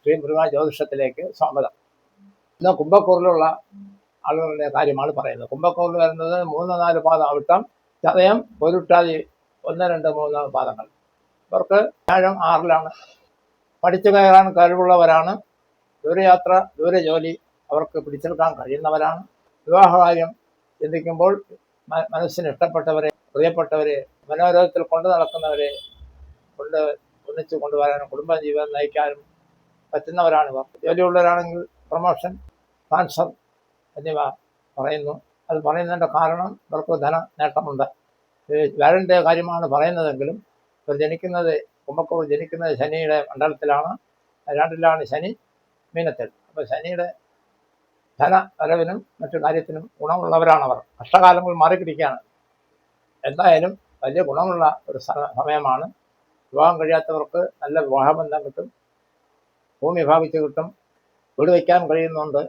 ശ്രീ മുരുക ജ്യോതിഷത്തിലേക്ക് സ്വാഗതം. ഇന്ന് കുംഭക്കൂറിലുള്ള ആളുകളുടെ കാര്യമാണ് പറയുന്നത്. കുംഭക്കൂറിൽ വരുന്നത് 3-4 പാദം അവിട്ടം, ചതയം, പൊരുട്ടാതി 1, 2, 3 പാദങ്ങൾ. ഇവർക്ക് വ്യാഴം 6-ലാണ്. പഠിച്ചു കയറാൻ കഴിവുള്ളവരാണ്. ദൂരയാത്ര, ദൂരജോലി അവർക്ക് പിടിച്ചെടുക്കാൻ കഴിയുന്നവരാണ്. വിവാഹകാര്യം ചിന്തിക്കുമ്പോൾ മനസ്സിന് ഇഷ്ടപ്പെട്ടവരെ, പ്രിയപ്പെട്ടവരെ, മനോരഥത്തിൽ കൊണ്ടു നടക്കുന്നവരെ ഒന്നിച്ചു കൊണ്ടുവരാനും കുടുംബജീവിതം നയിക്കാനും പറ്റുന്നവരാണ് ഇവർ. ജോലിയുള്ളവരാണെങ്കിൽ പ്രൊമോഷൻ, ട്രാൻസ്ഫർ എന്നിവ പറയുന്നു. അത് പറയുന്നതിൻ്റെ കാരണം ഇവർക്ക് ധന നേട്ടമുണ്ട്. വ്യാഴൻ്റെ കാര്യമാണ് പറയുന്നതെങ്കിലും ഇവർ ജനിക്കുന്നത്, കുംഭക്കൂർ ജനിക്കുന്നത് ശനിയുടെ മണ്ഡലത്തിലാണ്. 2-ലാണ് ശനി, മീനത്തിൽ. അപ്പോൾ ശനിയുടെ ധന വരവിനും മറ്റു കാര്യത്തിനും ഗുണമുള്ളവരാണവർ. കഷ്ടകാലങ്ങൾ മാറിക്കിടിക്കുകയാണ്. എന്തായാലും വലിയ ഗുണമുള്ള ഒരു സമയമാണ്. വിവാഹം കഴിയാത്തവർക്ക് നല്ല വിവാഹബന്ധം കിട്ടും, ഭൂമി ഭാഗിച്ച് കിട്ടും, വീട് വയ്ക്കാൻ കഴിയുന്നുണ്ട്.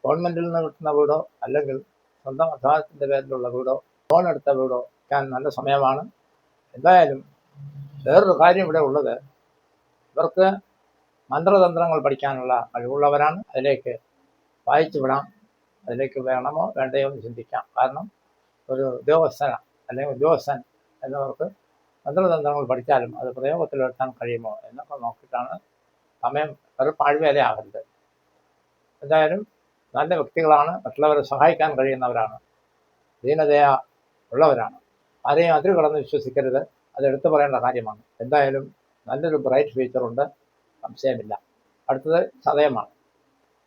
ഗവൺമെൻറ്റിൽ നിന്ന് കിട്ടുന്ന വീടോ അല്ലെങ്കിൽ സ്വന്തം അധ്വാനത്തിൻ്റെ പേരിലുള്ള വീടോ ലോൺ എടുത്ത വീടോ വയ്ക്കാൻ നല്ല സമയമാണ്. എന്തായാലും വേറൊരു കാര്യം ഇവിടെ ഉള്ളത്, ഇവർക്ക് മന്ത്രതന്ത്രങ്ങൾ പഠിക്കാനുള്ള കഴിവുള്ളവരാണ്. അതിലേക്ക് വായിച്ചു വിടാം. അതിലേക്ക് വേണമോ വേണ്ടയോ എന്ന് ചിന്തിക്കാം. കാരണം ഒരു ഉദ്യോഗസ്ഥൻ എന്നവർക്ക് മന്ത്രതന്ത്രങ്ങൾ പഠിച്ചാലും അത് പ്രയോഗത്തിൽ വരുത്താൻ കഴിയുമോ എന്നൊക്കെ നോക്കിയിട്ടാണ് സമയം. ഒരു പാഴ്വേല ആകരുത്. എന്തായാലും നല്ല വ്യക്തികളാണ്, മറ്റുള്ളവരെ സഹായിക്കാൻ കഴിയുന്നവരാണ്, ദീനതയ ഉള്ളവരാണ്. ആരെയും അതിൽ കടന്ന് വിശ്വസിക്കരുത്. അത് എടുത്തു പറയേണ്ട കാര്യമാണ്. എന്തായാലും നല്ലൊരു ബ്രൈറ്റ് ഫ്യൂച്ചറുണ്ട്, സംശയമില്ല. അടുത്തത് ചതയമാണ്.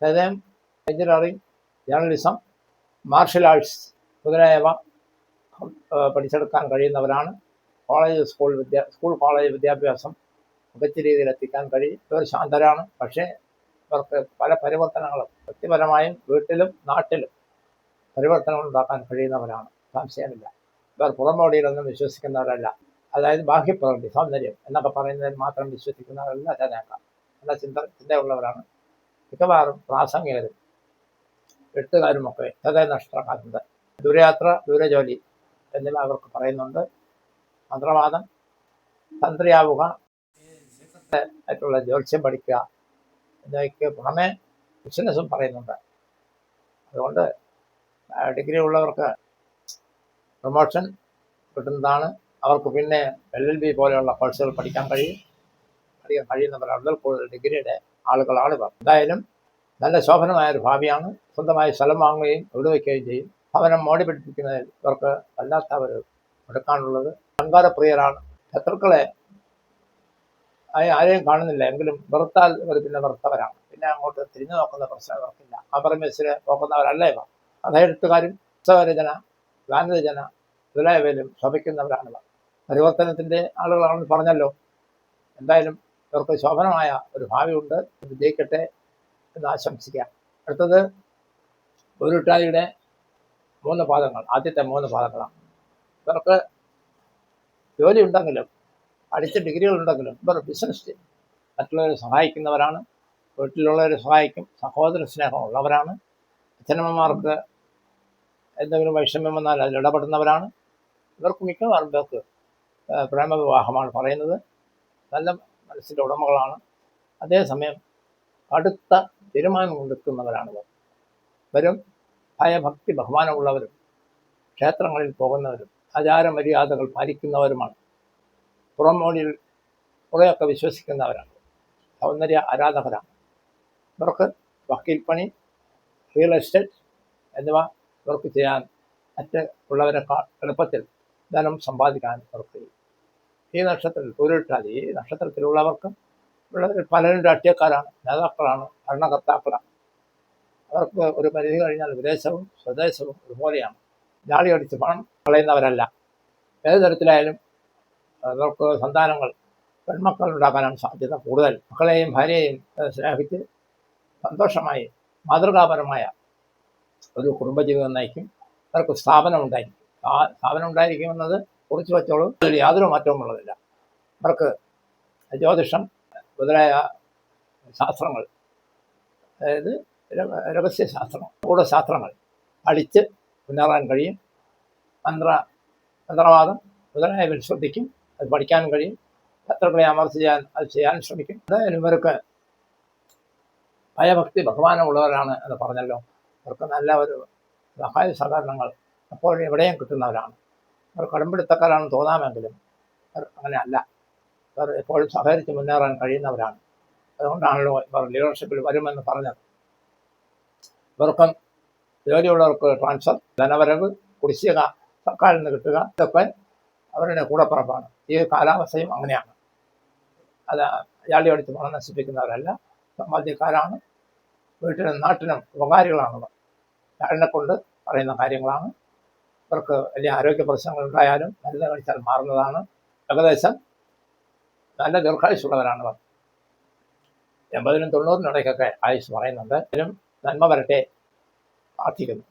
ചതയം എഞ്ചിനീയറിംഗ്, ജേർണലിസം, മാർഷൽ ആർട്സ് മുതലായവ പഠിച്ചെടുക്കാൻ കഴിയുന്നവരാണ്. സ്കൂൾ കോളേജ് വിദ്യാഭ്യാസം മികച്ച രീതിയിൽ എത്തിക്കാൻ കഴിയും. ഇവർ ശാന്തരാണ്. പക്ഷേ ഇവർക്ക് പല പരിവർത്തനങ്ങളും വ്യക്തിപരമായും വീട്ടിലും നാട്ടിലും പരിവർത്തനങ്ങൾ ഉണ്ടാക്കാൻ കഴിയുന്നവരാണ്, സംശയമില്ല. ഇവർ പുറമോടിയിലൊന്നും വിശ്വസിക്കുന്നവരല്ല. അതായത് ബാഹ്യപ്രകൃതി, സൗന്ദര്യം എന്നൊക്കെ പറയുന്നതിൽ മാത്രം വിശ്വസിക്കുന്നവരല്ല ചതയക്കാർ. നല്ല ചിന്തയുള്ളവരാണ്. മിക്കവാറും പ്രാസംഗികരും എഴുത്തുകാരുമൊക്കെ ചതയ നക്ഷത്രക്കാരുണ്ട്. ദൂരയാത്ര, ദൂരജോലി എന്നിവ അവർക്ക് പറയുന്നുണ്ട്. മന്ത്രവാദം, തന്ത്രിയാവുക, ആയിട്ടുള്ള ജ്യോത്സ്യം പഠിക്കുക എന്നിവയ്ക്ക് പുറമെ ബിസിനസ്സും പറയുന്നുണ്ട്. അതുകൊണ്ട് ഡിഗ്രി ഉള്ളവർക്ക് പ്രൊമോഷൻ കിട്ടുന്നതാണ്. അവർക്ക് പിന്നെ LLB പോലെയുള്ള കോഴ്സുകൾ പഠിക്കാൻ കഴിയുന്നവരാണ്. അതിൽ കൂടുതൽ ഡിഗ്രിയുടെ ആളുകളാണ് ഇവർ. എന്തായാലും നല്ല ശോഭനമായൊരു ഭാവിയാണ്. സ്വന്തമായി സ്ഥലം വാങ്ങുകയും വീട് വയ്ക്കുകയും ചെയ്യും. ഭവനം മോടി പിടിപ്പിക്കുന്നതിൽ ഇവർക്ക് വല്ലാത്ത ഒരു എടുക്കാനുള്ളത്. അഹങ്കാരപ്രിയരാണ്. ശത്രുക്കളെ ആരെയും കാണുന്നില്ല എങ്കിലും വെറുത്താൽ ഇവർ പിന്നെ വെറുത്തവരാണ്. പിന്നെ അങ്ങോട്ട് തിരിഞ്ഞു നോക്കുന്ന പ്രശ്നം ഇവർക്കില്ല. അപരമേശ്വരെ നോക്കുന്നവരല്ല ഇവർ. കഥയെഴുത്തുകാരും, പുസ്തകരചന, ഗാനരചന മുതലായവയിലും ശോഭിക്കുന്നവരാണിവർ. പരിവർത്തനത്തിൻ്റെ ആളുകളാണെന്ന് പറഞ്ഞല്ലോ. എന്തായാലും ഇവർക്ക് ശോഭനമായ ഒരു ഭാവിയുണ്ട്. വിജയിക്കട്ടെ എന്ന് ആശംസിക്കാം. അടുത്തത് പൊരുട്ടാതിയുടെ 3 പാദങ്ങൾ, ആദ്യത്തെ 3 പാദങ്ങളാണ്. ഇവർക്ക് ജോലി ഉണ്ടെങ്കിലും പഠിച്ച ഡിഗ്രികളുണ്ടെങ്കിലും ഇവർ ബിസിനസ് ചെയ്യും. മറ്റുള്ളവരെ സഹായിക്കുന്നവരാണ്. വീട്ടിലുള്ളവരെ സഹായിക്കും. സഹോദര സ്നേഹം ഉള്ളവരാണ്. അച്ഛനമ്മമാർക്ക് എന്തെങ്കിലും വൈഷമ്യം വന്നാൽ അതിൽ ഇടപെടുന്നവരാണ്. ഇവർക്ക് മിക്കവാറും പേർക്ക് പ്രേമവിവാഹമാണ് പറയുന്നത്. നല്ല മനസ്സിൻ്റെ ഉടമകളാണ്. അതേസമയം അടുത്ത തീരുമാനം എടുക്കുന്നവരാണിവർ. ഇവരും ഭയഭക്തി ബഹുമാനമുള്ളവരും ക്ഷേത്രങ്ങളിൽ പോകുന്നവരും ആചാരമര്യാദകൾ പാലിക്കുന്നവരുമാണ്. പുറമോടിയിൽ കുറേയൊക്കെ വിശ്വസിക്കുന്നവരാണ്. സൗന്ദര്യ ആരാധകരാണ്. ഇവർക്ക് വക്കീൽപ്പണി, റിയൽ എസ്റ്റേറ്റ് എന്നിവ ഇവർക്ക് ചെയ്യാൻ മറ്റുള്ളവരെക്കാൾ എളുപ്പത്തിൽ ധനം സമ്പാദിക്കാൻ ഇവർക്ക് ഈ നക്ഷത്രത്തിൽ പൂരിട്ടാൽ ഈ നക്ഷത്രത്തിലുള്ളവർക്ക് പലരും രാഷ്ട്രീയക്കാരാണ്, നേതാക്കളാണ്, ഭരണകർത്താക്കളാണ്. അവർക്ക് ഒരു പരിധി കഴിഞ്ഞാൽ വിദേശവും സ്വദേശവും ഒരുപോലെയാണ്. ജാളിയടിച്ച് പണം കളയുന്നവരല്ല. ഏത് തരത്തിലായാലും അവർക്ക് സന്താനങ്ങൾ, പെൺമക്കൾ ഉണ്ടാക്കാനാണ് സാധ്യത കൂടുതൽ. മക്കളെയും ഭാര്യയെയും സ്നേഹിച്ച് സന്തോഷമായി മാതൃകാപരമായ ഒരു കുടുംബജീവിതം നയിക്കും. അവർക്ക് സ്ഥാപനം ഉണ്ടായിരിക്കുമെന്നത് കുറിച്ച് വെച്ചോളും. അതിൽ യാതൊരു മാറ്റവും ഉള്ളതില്ല. അവർക്ക് ജ്യോതിഷം മുതലായ ശാസ്ത്രങ്ങൾ, അതായത് രഹസ്യശാസ്ത്രം, ഗൂഢശാസ്ത്രങ്ങൾ പഠിച്ച് മുന്നേറാൻ കഴിയും. മന്ത്രവാദം മുതലായവർ ശ്രദ്ധിക്കും. അത് പഠിക്കാനും കഴിയും. ശത്രുക്കളെ അമർച്ച ചെയ്യാൻ അത് ചെയ്യാൻ ശ്രമിക്കും. എന്തായാലും ഇവർക്ക് ഭയഭക്തി ബഹുമാനമുള്ളവരാണ് എന്ന് പറഞ്ഞല്ലോ. അവർക്ക് നല്ല ഒരു സഹായ സഹകരണങ്ങൾ അപ്പോഴും എവിടെയും കിട്ടുന്നവരാണ്. അവർ കടുംപിടുത്തക്കാരാണെന്ന് തോന്നാമെങ്കിലും അവർ അങ്ങനെ അല്ല. അവർ എപ്പോഴും സഹകരിച്ച് മുന്നേറാൻ കഴിയുന്നവരാണ്. അതുകൊണ്ടാണല്ലോ ഇവർ ലീഡർഷിപ്പിൽ വരുമെന്ന് പറഞ്ഞത്. ഇവർക്കും ജോലിയുള്ളവർക്ക് ട്രാൻസ്ഫർ, ധനവരവ്, കുടിശ്ശിക സർക്കാരിൽ നിന്ന് കിട്ടുക, ഇതൊക്കെ അവരുടെ കൂടപ്പുറപ്പാണ്. ഈ കാലാവസ്ഥയും അങ്ങനെയാണ്. അത് അയാളെ അടിച്ച് പണം നശിപ്പിക്കുന്നവരല്ല, സമ്പാദ്യക്കാരാണ്, വീട്ടിലും നാട്ടിനും ഉപകാരികളാണവർ. അയാളിനെ കൊണ്ട് പറയുന്ന കാര്യങ്ങളാണ്. ഇവർക്ക് വലിയ ആരോഗ്യ പ്രശ്നങ്ങൾ ഉണ്ടായാലും മരുന്ന് കഴിച്ചാൽ മാറുന്നതാണ്. ഏകദേശം നല്ല ദീർഘായുസുള്ളവരാണവർ. 80-നും 90-നും ഇടയ്ക്കൊക്കെ ആയുസ് പറയുന്നുണ്ട്. ഇതിലും നന്മ വരട്ടെ പ്രാർത്ഥിക്കുന്നു.